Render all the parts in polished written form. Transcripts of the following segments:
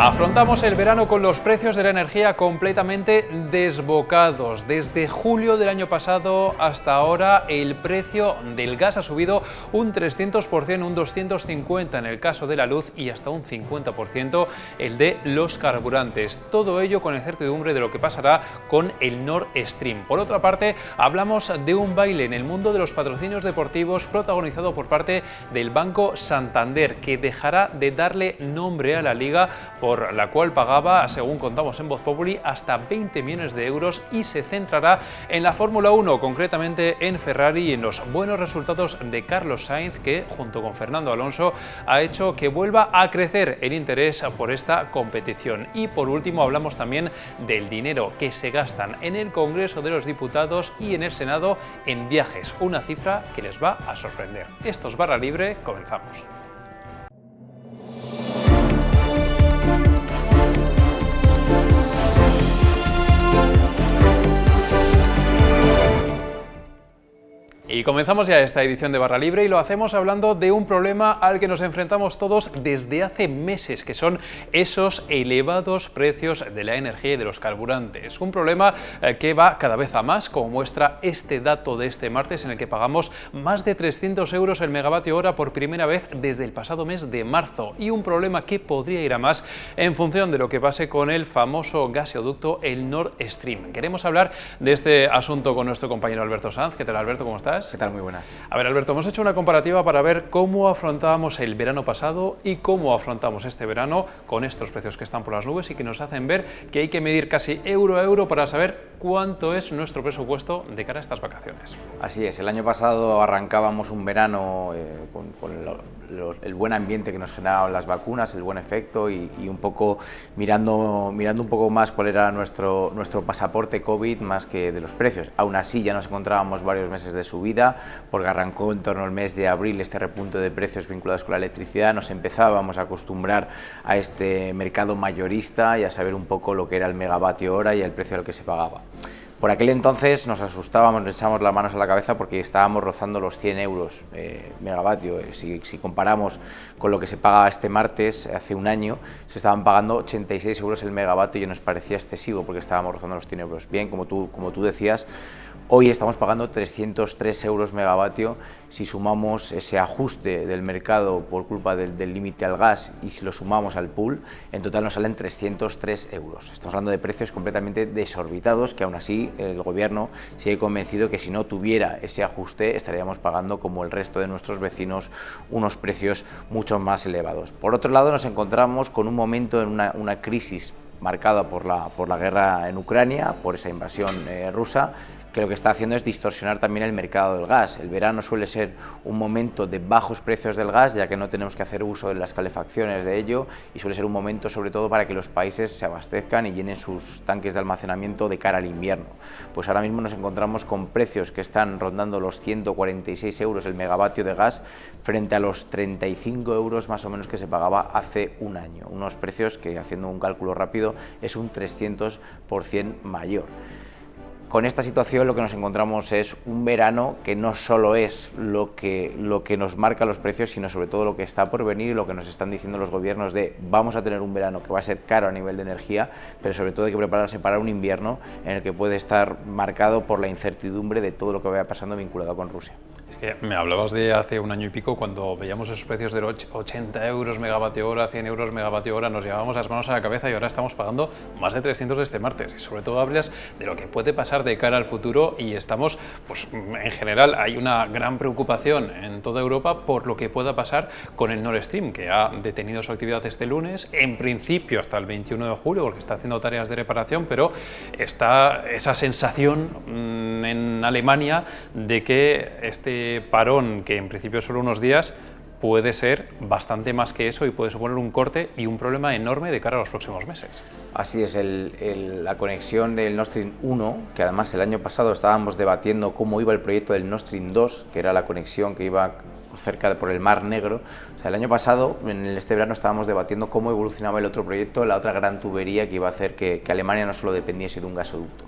Afrontamos el verano con los precios de la energía completamente desbocados. Desde julio del año pasado hasta ahora el precio del gas ha subido un 300%, un 250% en el caso de la luz y hasta un 50% el de los carburantes. Todo ello con incertidumbre de lo que pasará con el Nord Stream. Por otra parte, hablamos de un baile en el mundo de los patrocinios deportivos protagonizado por parte del Banco Santander, que dejará de darle nombre a la liga por la cual pagaba, según contamos en Voz Populi, hasta 20 millones de euros y se centrará en la Fórmula 1, concretamente en Ferrari y en los buenos resultados de Carlos Sainz, que junto con Fernando Alonso ha hecho que vuelva a crecer el interés por esta competición. Y por último hablamos también del dinero que se gastan en el Congreso de los Diputados y en el Senado en viajes, una cifra que les va a sorprender. Esto es Barra Libre, comenzamos. Y comenzamos ya esta edición de Barra Libre y lo hacemos hablando de un problema al que nos enfrentamos todos desde hace meses, que son esos elevados precios de la energía y de los carburantes. Un problema que va cada vez a más, como muestra este dato de este martes en el que pagamos más de 300 euros el megavatio hora por primera vez desde el pasado mes de marzo. Y un problema que podría ir a más en función de lo que pase con el famoso gaseoducto, el Nord Stream. Queremos hablar de este asunto con nuestro compañero Alberto Sanz. ¿Qué tal, Alberto? ¿Cómo estás? ¿Qué tal? Muy buenas. A ver, Alberto, hemos hecho una comparativa para ver cómo afrontábamos el verano pasado y cómo afrontamos este verano con estos precios que están por las nubes y que nos hacen ver que hay que medir casi euro a euro para saber cuánto es nuestro presupuesto de cara a estas vacaciones. Así es, el año pasado arrancábamos un verano con el buen ambiente que nos generaban las vacunas, el buen efecto y un poco mirando un poco más cuál era nuestro pasaporte COVID más que de los precios. Aún así ya nos encontrábamos varios meses de subida, porque arrancó en torno al mes de abril este repunte de precios vinculados con la electricidad. Nos empezábamos a acostumbrar a este mercado mayorista y a saber un poco lo que era el megavatio hora y el precio al que se pagaba. Por aquel entonces nos asustábamos, nos echábamos las manos a la cabeza porque estábamos rozando los 100 euros megavatio. Si comparamos con lo que se pagaba este martes, hace un año, se estaban pagando 86 euros el megavatio y nos parecía excesivo porque estábamos rozando los 100 euros. Bien, como tú decías, hoy estamos pagando 303 euros megavatio. Si sumamos ese ajuste del mercado por culpa del límite al gas y si lo sumamos al pool, en total nos salen 303 euros. Estamos hablando de precios completamente desorbitados que aún así el gobierno sigue convencido que si no tuviera ese ajuste estaríamos pagando como el resto de nuestros vecinos unos precios mucho más elevados. Por otro lado, nos encontramos con un momento en una crisis marcada por la guerra en Ucrania, por esa invasión rusa, que lo que está haciendo es distorsionar también el mercado del gas. El verano suele ser un momento de bajos precios del gas, ya que no tenemos que hacer uso de las calefacciones de ello, y suele ser un momento sobre todo para que los países se abastezcan y llenen sus tanques de almacenamiento de cara al invierno. Pues ahora mismo nos encontramos con precios que están rondando los 146 euros el megavatio de gas frente a los 35 euros más o menos que se pagaba hace un año. Unos precios que, haciendo un cálculo rápido, es un 300% mayor. Con esta situación lo que nos encontramos es un verano que no solo es lo que nos marca los precios, sino sobre todo lo que está por venir y lo que nos están diciendo los gobiernos de vamos a tener un verano que va a ser caro a nivel de energía, pero sobre todo hay que prepararse para un invierno en el que puede estar marcado por la incertidumbre de todo lo que vaya pasando vinculado con Rusia. Es que me hablabas de hace un año y pico, cuando veíamos esos precios de 80 euros megavatio hora, 100 euros megavatio hora, nos llevábamos las manos a la cabeza y ahora estamos pagando más de 300 este martes. Y sobre todo hablas de lo que puede pasar de cara al futuro y estamos, pues en general, hay una gran preocupación en toda Europa por lo que pueda pasar con el Nord Stream, que ha detenido su actividad este lunes, en principio hasta el 21 de julio, porque está haciendo tareas de reparación, pero está esa sensación en Alemania de que este parón, que en principio es solo unos días, puede ser bastante más que eso y puede suponer un corte y un problema enorme de cara a los próximos meses. Así es, la conexión del Nord Stream 1, que además el año pasado estábamos debatiendo cómo iba el proyecto del Nord Stream 2, que era la conexión que iba por el Mar Negro. O sea, el año pasado, en este verano, estábamos debatiendo cómo evolucionaba el otro proyecto, la otra gran tubería que iba a hacer que Alemania no solo dependiese de un gasoducto.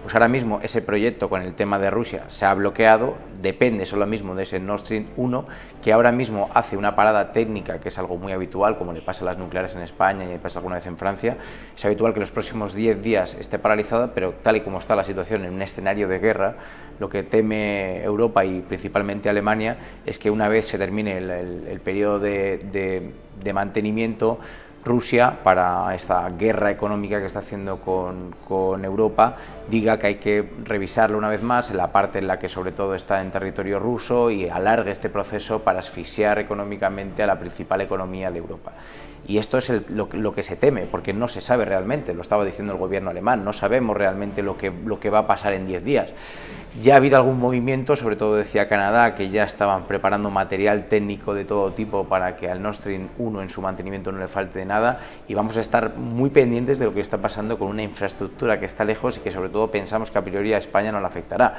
Pues ahora mismo ese proyecto, con el tema de Rusia, se ha bloqueado, depende solo mismo de ese Nord Stream 1, que ahora mismo hace una parada técnica, que es algo muy habitual, como le pasa a las nucleares en España y le pasa alguna vez en Francia. Es habitual que los próximos 10 días esté paralizada, pero tal y como está la situación en un escenario de guerra, lo que teme Europa y principalmente Alemania es que una vez se termine el periodo de mantenimiento, Rusia, para esta guerra económica que está haciendo con Europa, diga que hay que revisarlo una vez más en la parte en la que sobre todo está en territorio ruso y alargue este proceso para asfixiar económicamente a la principal economía de Europa. Y esto es lo que se teme, porque no se sabe realmente, lo estaba diciendo el gobierno alemán, no sabemos realmente lo que va a pasar en 10 días. Ya ha habido algún movimiento, sobre todo decía Canadá, que ya estaban preparando material técnico de todo tipo para que al Nord Stream 1 en su mantenimiento no le falte de nada, y vamos a estar muy pendientes de lo que está pasando con una infraestructura que está lejos y que sobre todo pensamos que a priori a España no le afectará.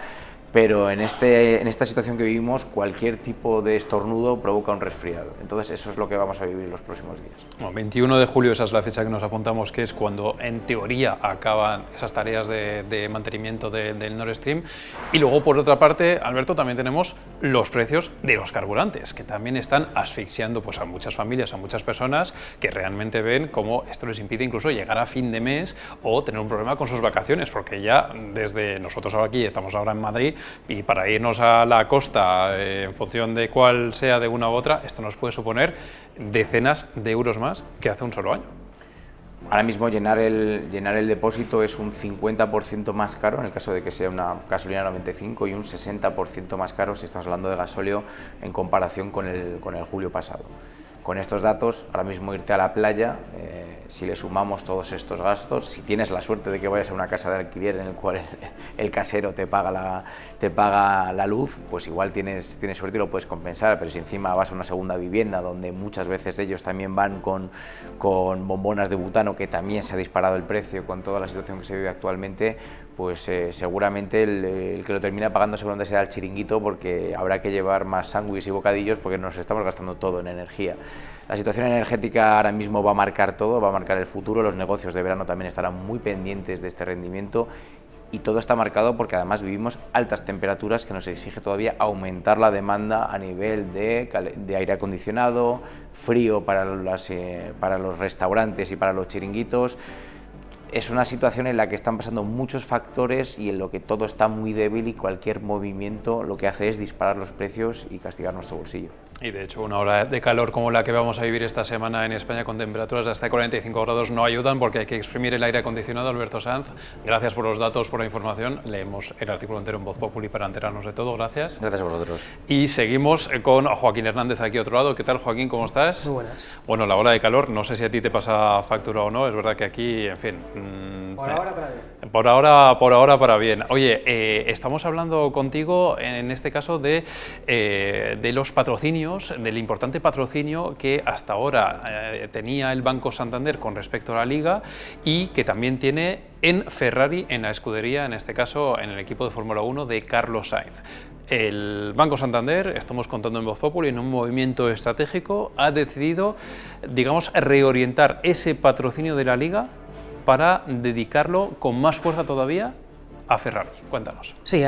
Pero en esta situación que vivimos, cualquier tipo de estornudo provoca un resfriado. Entonces eso es lo que vamos a vivir los próximos días. Bueno, 21 de julio, esa es la fecha que nos apuntamos, que es cuando en teoría acaban esas tareas de mantenimiento del Nord Stream. Y luego, por otra parte, Alberto, también tenemos los precios de los carburantes, que también están asfixiando pues, a muchas familias, a muchas personas que realmente ven cómo esto les impide incluso llegar a fin de mes o tener un problema con sus vacaciones, porque ya desde nosotros aquí, estamos ahora en Madrid, y para irnos a la costa, en función de cuál sea de una u otra, esto nos puede suponer decenas de euros más que hace un solo año. Ahora mismo llenar el depósito es un 50% más caro en el caso de que sea una gasolina 95 y un 60% más caro si estamos hablando de gasóleo en comparación con el julio pasado. Con estos datos, ahora mismo irte a la playa, si le sumamos todos estos gastos, si tienes la suerte de que vayas a una casa de alquiler en el cual el casero te paga la luz, pues igual tienes suerte y lo puedes compensar, pero si encima vas a una segunda vivienda donde muchas veces ellos también van con bombonas de butano, que también se ha disparado el precio con toda la situación que se vive actualmente, pues seguramente el que lo termina pagando seguramente será el chiringuito, porque habrá que llevar más sándwiches y bocadillos porque nos estamos gastando todo en energía. La situación energética ahora mismo va a marcar todo, va a marcar el futuro, los negocios de verano también estarán muy pendientes de este rendimiento y todo está marcado porque además vivimos altas temperaturas que nos exige todavía aumentar la demanda a nivel de aire acondicionado, frío para los restaurantes y para los chiringuitos. Es una situación en la que están pasando muchos factores y en lo que todo está muy débil y cualquier movimiento lo que hace es disparar los precios y castigar nuestro bolsillo. Y de hecho una ola de calor como la que vamos a vivir esta semana en España con temperaturas de hasta 45 grados no ayudan porque hay que exprimir el aire acondicionado. Alberto Sanz, gracias por los datos, por la información. Leemos el artículo entero en Voz Populi para enterarnos de todo. Gracias. Gracias a vosotros. Y seguimos con Joaquín Hernández aquí a otro lado. ¿Qué tal, Joaquín? ¿Cómo estás? Muy buenas. Bueno, la ola de calor, no sé si a ti te pasa factura o no. Es verdad que aquí, en fin... Por ahora para bien. Por ahora para bien. Oye, estamos hablando contigo en este caso de los patrocinios, del importante patrocinio que hasta ahora tenía el Banco Santander con respecto a la Liga y que también tiene en Ferrari, en la escudería, en este caso en el equipo de Fórmula 1 de Carlos Sainz. El Banco Santander, estamos contando en Voz Populi, en un movimiento estratégico ha decidido, digamos, reorientar ese patrocinio de la Liga para dedicarlo con más fuerza todavía a Ferrari. Cuéntanos. Sí,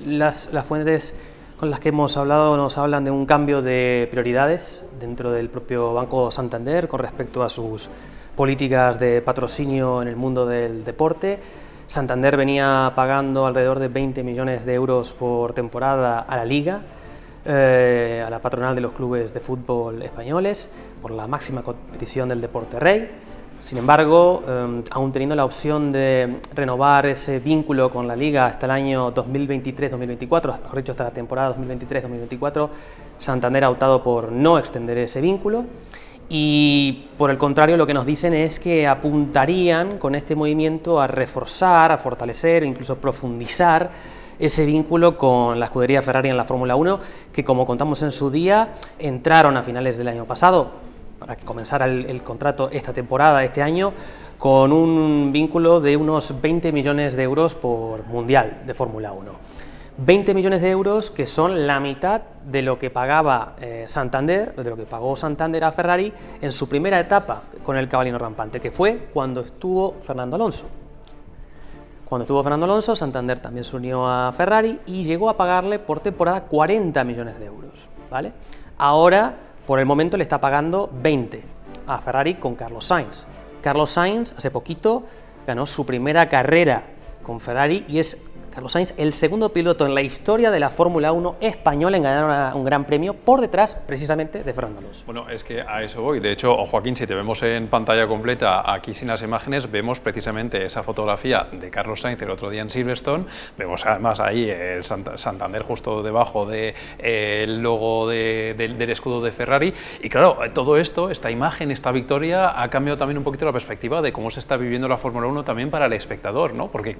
las fuentes con las que hemos hablado nos hablan de un cambio de prioridades dentro del propio Banco Santander con respecto a sus políticas de patrocinio en el mundo del deporte. Santander venía pagando alrededor de 20 millones de euros por temporada a la Liga, a la patronal de los clubes de fútbol españoles, por la máxima competición del deporte rey. Sin embargo, aún teniendo la opción de renovar ese vínculo con la Liga hasta el año 2023-2024, mejor dicho, hasta la temporada 2023-2024, Santander ha optado por no extender ese vínculo y, por el contrario, lo que nos dicen es que apuntarían con este movimiento a reforzar, a fortalecer, incluso profundizar ese vínculo con la escudería Ferrari en la Fórmula 1, que, como contamos en su día, entraron a finales del año pasado para que comenzara el contrato esta temporada, este año, con un vínculo de unos 20 millones de euros por mundial de Fórmula 1. 20 millones de euros que son la mitad de lo que pagaba Santander, de lo que pagó Santander a Ferrari en su primera etapa con el cabalino rampante, que fue cuando estuvo Fernando Alonso. Cuando estuvo Fernando Alonso, Santander también se unió a Ferrari y llegó a pagarle por temporada 40 millones de euros, ¿vale? Ahora, por el momento, le está pagando 20 a Ferrari con Carlos Sainz. Carlos Sainz, hace poquito, ganó su primera carrera con Ferrari y es Carlos Sainz el segundo piloto en la historia de la Fórmula 1 española en ganar un gran premio por detrás, precisamente, de Fernando Alonso. Bueno, es que a eso voy. De hecho, Joaquín, si te vemos en pantalla completa, aquí sin las imágenes, vemos precisamente esa fotografía de Carlos Sainz el otro día en Silverstone. Vemos además ahí el Santander justo debajo del logo del escudo de Ferrari. Y claro, todo esto, esta imagen, esta victoria, ha cambiado también un poquito la perspectiva de cómo se está viviendo la Fórmula 1 también para el espectador, ¿no? Porque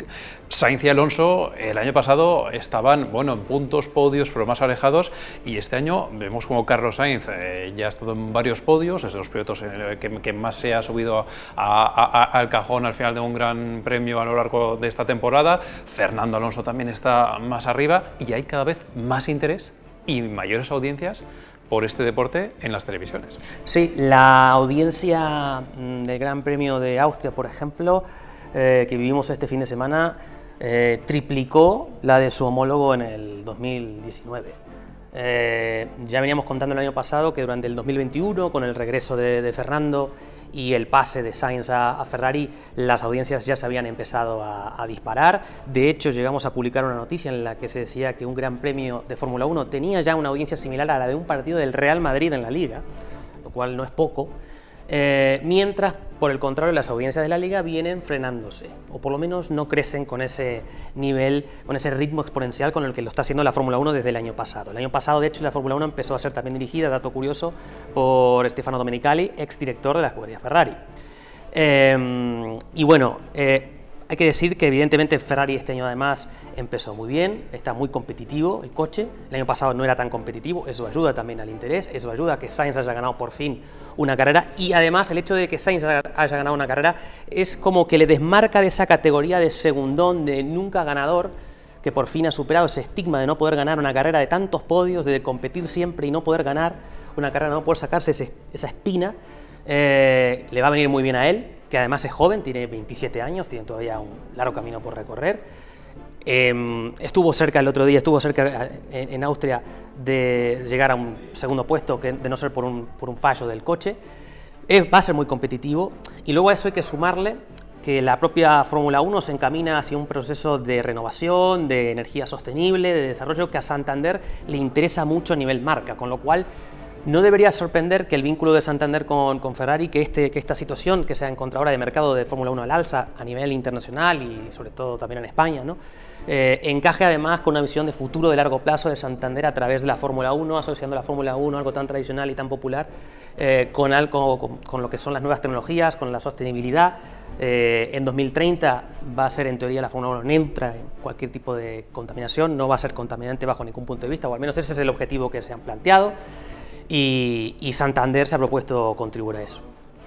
Sainz y Alonso el año pasado estaban, bueno, en puntos, podios, pero más alejados, y este año vemos como Carlos Sainz ya ha estado en varios podios, es de los pilotos que más se ha subido al cajón al final de un gran premio a lo largo de esta temporada. Fernando Alonso también está más arriba y hay cada vez más interés y mayores audiencias por este deporte en las televisiones. Sí, la audiencia del Gran Premio de Austria, por ejemplo, que vivimos este fin de semana, triplicó la de su homólogo en el 2019. Ya veníamos contando el año pasado que durante el 2021, con el regreso de Fernando y el pase de Sainz a Ferrari, las audiencias ya se habían empezado a disparar. De hecho, llegamos a publicar una noticia en la que se decía que un Gran Premio de Fórmula 1 tenía ya una audiencia similar a la de un partido del Real Madrid en la Liga, lo cual no es poco. Mientras, por el contrario, las audiencias de la Liga vienen frenándose, o por lo menos no crecen con ese nivel, con ese ritmo exponencial con el que lo está haciendo la Fórmula 1 desde el año pasado. El año pasado, de hecho, la Fórmula 1 empezó a ser también dirigida, dato curioso, por Stefano Domenicali, exdirector de la escudería Ferrari. Y bueno, hay que decir que evidentemente Ferrari este año además empezó muy bien, está muy competitivo el coche, el año pasado no era tan competitivo, eso ayuda también al interés, eso ayuda a que Sainz haya ganado por fin una carrera, y además el hecho de que Sainz haya ganado una carrera es como que le desmarca de esa categoría de segundón, de nunca ganador, que por fin ha superado ese estigma de no poder ganar una carrera, de tantos podios, de competir siempre y no poder ganar una carrera, no poder sacarse esa espina. Le va a venir muy bien a él, que además es joven, tiene 27 años, tiene todavía un largo camino por recorrer. Estuvo cerca el otro día, estuvo cerca en Austria de llegar a un segundo puesto, de no ser por un fallo del coche. Va a ser muy competitivo, y luego a eso hay que sumarle que la propia Fórmula 1 se encamina hacia un proceso de renovación, de energía sostenible, de desarrollo que a Santander le interesa mucho a nivel marca, con lo cual no debería sorprender que el vínculo de Santander con Ferrari, que esta situación que se ha encontrado ahora de mercado de Fórmula 1 al alza a nivel internacional y sobre todo también en España, ¿no? Encaje además con una visión de futuro de largo plazo de Santander a través de la Fórmula 1, asociando la Fórmula 1, algo tan tradicional y tan popular, con lo que son las nuevas tecnologías, con la sostenibilidad. En 2030 va a ser en teoría la Fórmula 1 neutra en cualquier tipo de contaminación, no va a ser contaminante bajo ningún punto de vista, o al menos ese es el objetivo que se han planteado. Y Santander se ha propuesto contribuir a eso.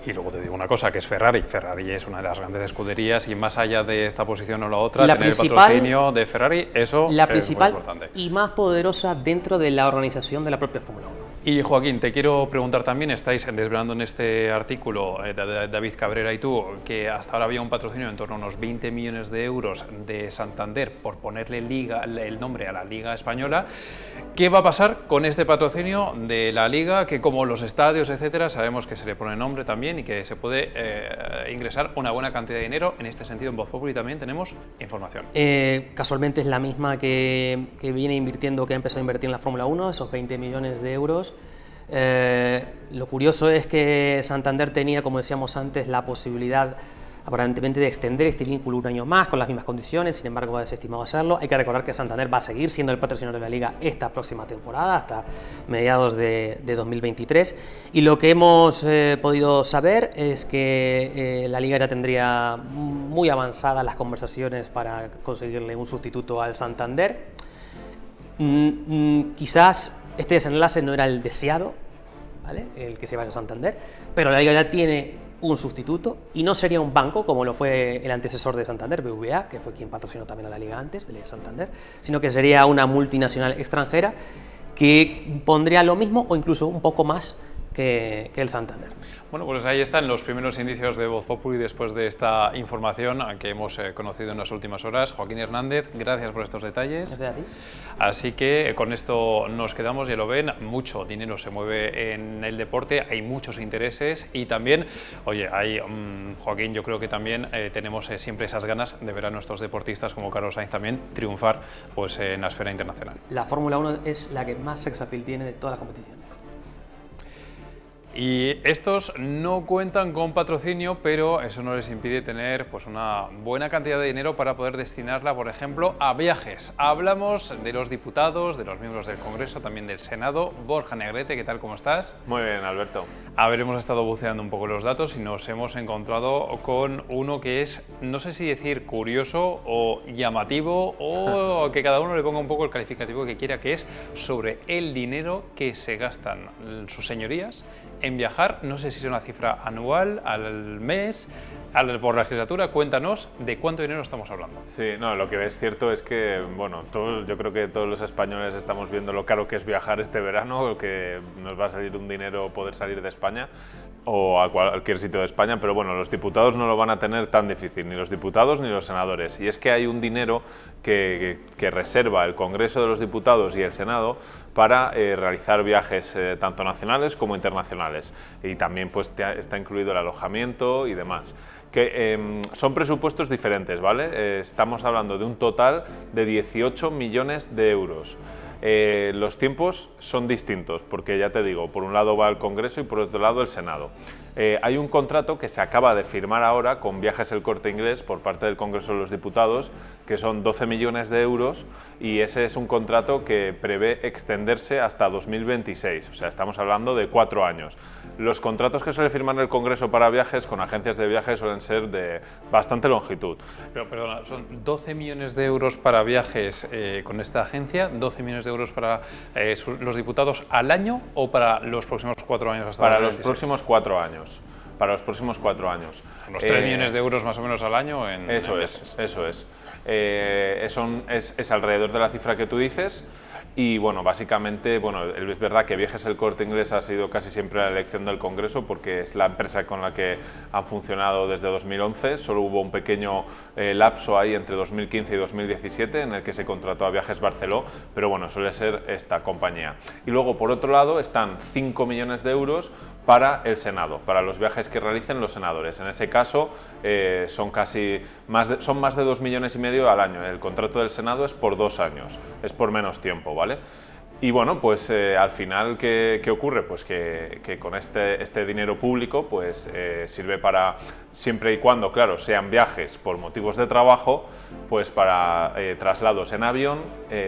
Y luego te digo una cosa, que es Ferrari. Ferrari es una de las grandes escuderías y más allá de esta posición o la otra, tener el patrocinio de Ferrari, eso la es principal muy importante. Y más poderosa dentro de la organización de la propia Fórmula 1. Y Joaquín, te quiero preguntar también, estáis desvelando en este artículo, David Cabrera y tú, que hasta ahora había un patrocinio en torno a unos 20 millones de euros de Santander por ponerle el nombre a la Liga Española. ¿Qué va a pasar con este patrocinio de la Liga, que como los estadios, etcétera, sabemos que se le pone nombre también y que se puede ingresar una buena cantidad de dinero? En este sentido, en Voz Populi también tenemos información. Casualmente es la misma que viene invirtiendo, que ha empezado a invertir en la Fórmula 1, esos 20 millones de euros. Lo curioso es que Santander tenía, como decíamos antes, la posibilidad aparentemente de extender este vínculo un año más con las mismas condiciones, sin embargo ha desestimado hacerlo. Hay que recordar que Santander va a seguir siendo el patrocinador de la Liga esta próxima temporada, hasta mediados de 2023, y lo que hemos podido saber es que la Liga ya tendría muy avanzadas las conversaciones para conseguirle un sustituto al Santander. Quizás este desenlace no era el deseado, ¿vale? El que se vaya a Santander, pero la Liga ya tiene un sustituto, y no sería un banco como lo fue el antecesor de Santander, BBVA, que fue quien patrocinó también a la Liga antes de Santander, sino que sería una multinacional extranjera que pondría lo mismo o incluso un poco más que el Santander. Bueno, pues ahí están los primeros indicios de Voz Populi después de esta información que hemos conocido en las últimas horas. Joaquín Hernández, gracias por estos detalles. Gracias a ti. Así que con esto nos quedamos, ya lo ven, mucho dinero se mueve en el deporte, hay muchos intereses y también, oye, hay, Joaquín, yo creo que también tenemos siempre esas ganas de ver a nuestros deportistas como Carlos Sainz también triunfar pues, en la esfera internacional. La Fórmula 1 es la que más sex appeal tiene de todas las competiciones. Y estos no cuentan con patrocinio, pero eso no les impide tener pues, una buena cantidad de dinero para poder destinarla, por ejemplo, a viajes. Hablamos de los diputados, de los miembros del Congreso, también del Senado. Borja Negrete, ¿qué tal? ¿Cómo estás? Muy bien, Alberto. A ver, hemos estado buceando un poco los datos y nos hemos encontrado con uno que es, no sé si decir curioso o llamativo o que cada uno le ponga un poco el calificativo que quiera, que es sobre el dinero que se gastan sus señorías en viajar. No sé si es una cifra anual, al mes, por la legislatura. Cuéntanos de cuánto dinero estamos hablando. Sí, no, lo que es cierto es que, bueno, yo creo que todos los españoles estamos viendo lo caro que es viajar este verano, que nos va a salir un dinero poder salir de España o a cualquier sitio de España, pero bueno, los diputados no lo van a tener tan difícil, ni los diputados ni los senadores. Y es que hay un dinero que reserva el Congreso de los Diputados y el Senado para realizar viajes tanto nacionales como internacionales. Y también pues está incluido el alojamiento y demás. Que son presupuestos diferentes, ¿vale? Estamos hablando de un total de 18 millones de euros. Los tiempos son distintos, porque ya te digo, por un lado va el Congreso y por otro lado el Senado. Hay un contrato que se acaba de firmar ahora con Viajes El Corte Inglés por parte del Congreso de los Diputados, que son 12 millones de euros, y ese es un contrato que prevé extenderse hasta 2026, o sea, estamos hablando de 4 años. Los contratos que suele firmar el Congreso para viajes con agencias de viajes suelen ser de bastante longitud. Pero perdona, son 12 millones de euros para viajes con esta agencia, 12 millones de euros para los diputados al año o para los próximos 4 años hasta Para 2026? los próximos 4 años. Para los próximos 4 años. Unos 3 millones de euros más o menos al año en viajes. Eso es. Es alrededor de la cifra que tú dices. Y bueno, básicamente, bueno, es verdad que Viajes El Corte Inglés ha sido casi siempre la elección del Congreso porque es la empresa con la que han funcionado desde 2011. Solo hubo un pequeño lapso ahí entre 2015 y 2017 en el que se contrató a Viajes Barceló, pero bueno, suele ser esta compañía. Y luego, por otro lado, están 5 millones de euros para el Senado, para los viajes que realicen los senadores. En ese caso, son más de 2 millones y medio al año. El contrato del Senado es por 2 años, es por menos tiempo, ¿vale? Y bueno, pues al final, ¿qué ocurre? Pues que con este dinero público pues sirve para, siempre y cuando, claro, sean viajes por motivos de trabajo, pues para traslados en avión,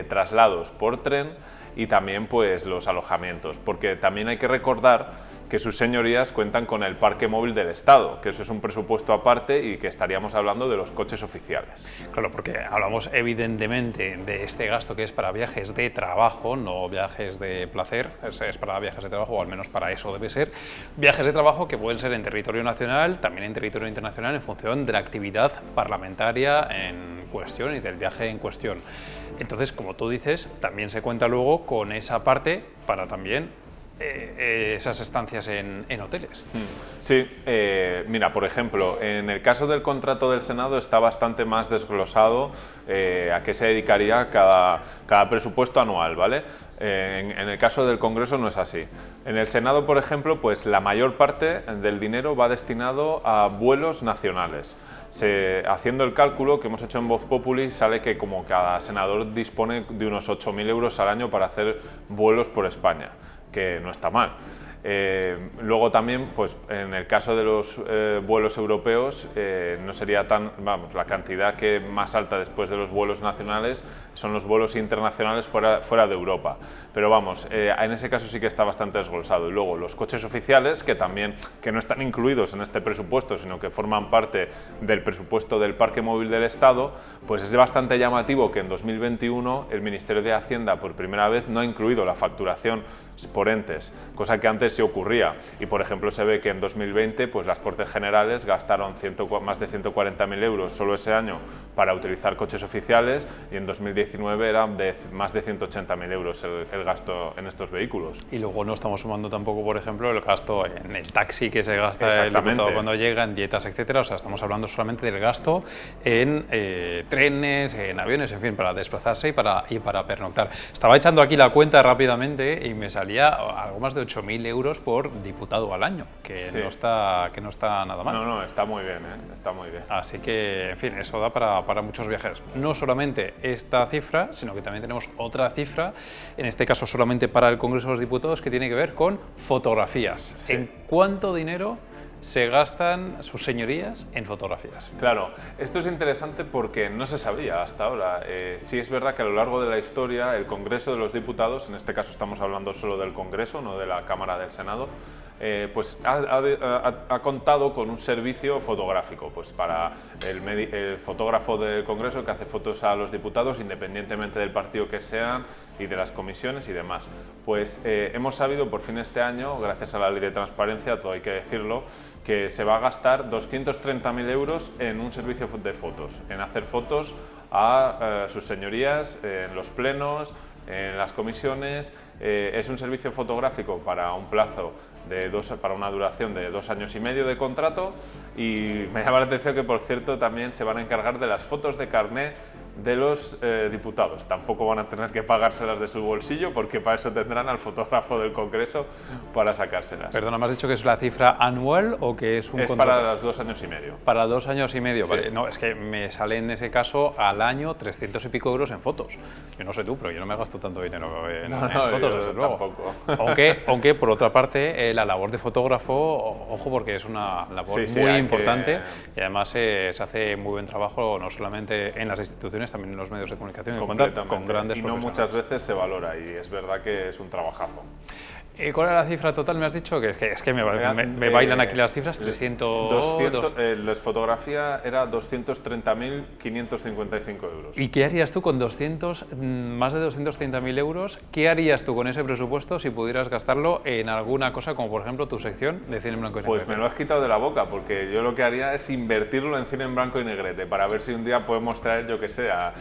traslados por tren y también pues los alojamientos, porque también hay que recordar que sus señorías cuentan con el parque móvil del Estado, que eso es un presupuesto aparte y que estaríamos hablando de los coches oficiales. Claro, porque hablamos evidentemente de este gasto que es para viajes de trabajo, no viajes de placer, es para viajes de trabajo, o al menos para eso debe ser. Viajes de trabajo que pueden ser en territorio nacional, también en territorio internacional, en función de la actividad parlamentaria en cuestión y del viaje en cuestión. Entonces, como tú dices, también se cuenta luego con esa parte para también esas estancias en hoteles. Sí, mira, por ejemplo, en el caso del contrato del Senado está bastante más desglosado a qué se dedicaría cada presupuesto anual, ¿vale? En el caso del Congreso no es así. En el Senado, por ejemplo, pues la mayor parte del dinero va destinado a vuelos nacionales. Haciendo el cálculo que hemos hecho en Voz Populi, sale que como cada senador dispone de unos 8.000 euros al año para hacer vuelos por España, que no está mal. Luego también, pues en el caso de los vuelos europeos, no sería la cantidad que más alta después de los vuelos nacionales son los vuelos internacionales fuera de Europa. Pero vamos, en ese caso sí que está bastante desglosado. Y luego los coches oficiales, que no están incluidos en este presupuesto, sino que forman parte del presupuesto del Parque Móvil del Estado, pues es bastante llamativo que en 2021 el Ministerio de Hacienda por primera vez no ha incluido la facturación por entes, cosa que antes entonces sí ocurría. Y por ejemplo se ve que en 2020 pues las Cortes Generales gastaron más de 140.000 euros solo ese año para utilizar coches oficiales, y en 2019 eran de más de 180.000 euros el gasto en estos vehículos. Y luego no estamos sumando tampoco, por ejemplo, el gasto en el taxi que se gasta el diputado cuando llega, en dietas, etcétera. O sea, estamos hablando solamente del gasto en trenes, en aviones, en fin, para desplazarse y para pernoctar. Estaba echando aquí la cuenta rápidamente y me salía algo más de 8.000 euros por diputado al año, que, sí, no está nada mal. No, está muy bien, está muy bien. Así que, en fin, eso da para muchos viajes. No solamente esta cifra, sino que también tenemos otra cifra, en este caso solamente para el Congreso de los Diputados, que tiene que ver con fotografías. Sí. ¿En cuánto dinero se gastan sus señorías en fotografías? Claro, esto es interesante porque no se sabía hasta ahora. Sí es verdad que a lo largo de la historia el Congreso de los Diputados, en este caso estamos hablando solo del Congreso, no de la Cámara del Senado, pues ha contado con un servicio fotográfico, pues para el fotógrafo del Congreso que hace fotos a los diputados independientemente del partido que sean y de las comisiones y demás. Pues hemos sabido por fin este año, gracias a la Ley de Transparencia, todo hay que decirlo, que se va a gastar 230.000 euros en un servicio de fotos, en hacer fotos a sus señorías en los plenos, en las comisiones. Es un servicio fotográfico para un plazo para una duración de 2 años y medio de contrato, y me llama la atención que, por cierto, también se van a encargar de las fotos de carné de los diputados. Tampoco van a tener que pagárselas de su bolsillo, porque para eso tendrán al fotógrafo del Congreso para sacárselas. Perdona, ¿me has dicho que es la cifra anual o que es un contrato? Para los 2 años y medio. Para 2 años y medio, sí. Vale. No, es que me sale en ese caso al año 300 y pico euros en fotos. Yo no sé tú, pero yo no me gasto tanto dinero en fotos, desde luego. Tampoco. Aunque, por otra parte, la labor de fotógrafo, ojo, porque es una labor muy importante y además se hace muy buen trabajo, no solamente en las instituciones, también en los medios de comunicación, con grandes y no muchas veces se valora, y es verdad que es un trabajazo. ¿Cuál era la cifra total? Me has dicho que es que me bailan aquí las cifras. 300... la fotografía era 230.555 euros. ¿Y qué harías tú con más de 230.000 euros? ¿Qué harías tú con ese presupuesto si pudieras gastarlo en alguna cosa, como por ejemplo tu sección de cine en blanco y negrete? Pues me lo has quitado de la boca, porque yo lo que haría es invertirlo en cine en blanco y negrete, para ver si un día podemos traer, yo que sé, a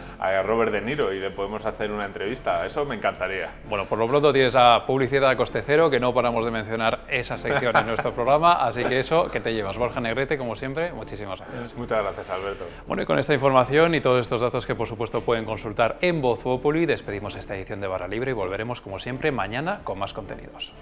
Robert De Niro y le podemos hacer una entrevista. Eso me encantaría. Bueno, por lo pronto tienes a publicidad a coste cero, que no paramos de mencionar esa sección en nuestro programa, así que eso, que te llevas. Borja Negrete, como siempre, muchísimas gracias. Muchas gracias, Alberto. Bueno, y con esta información y todos estos datos que por supuesto pueden consultar en Voz Populi, despedimos esta edición de Barra Libre y volveremos como siempre mañana con más contenidos.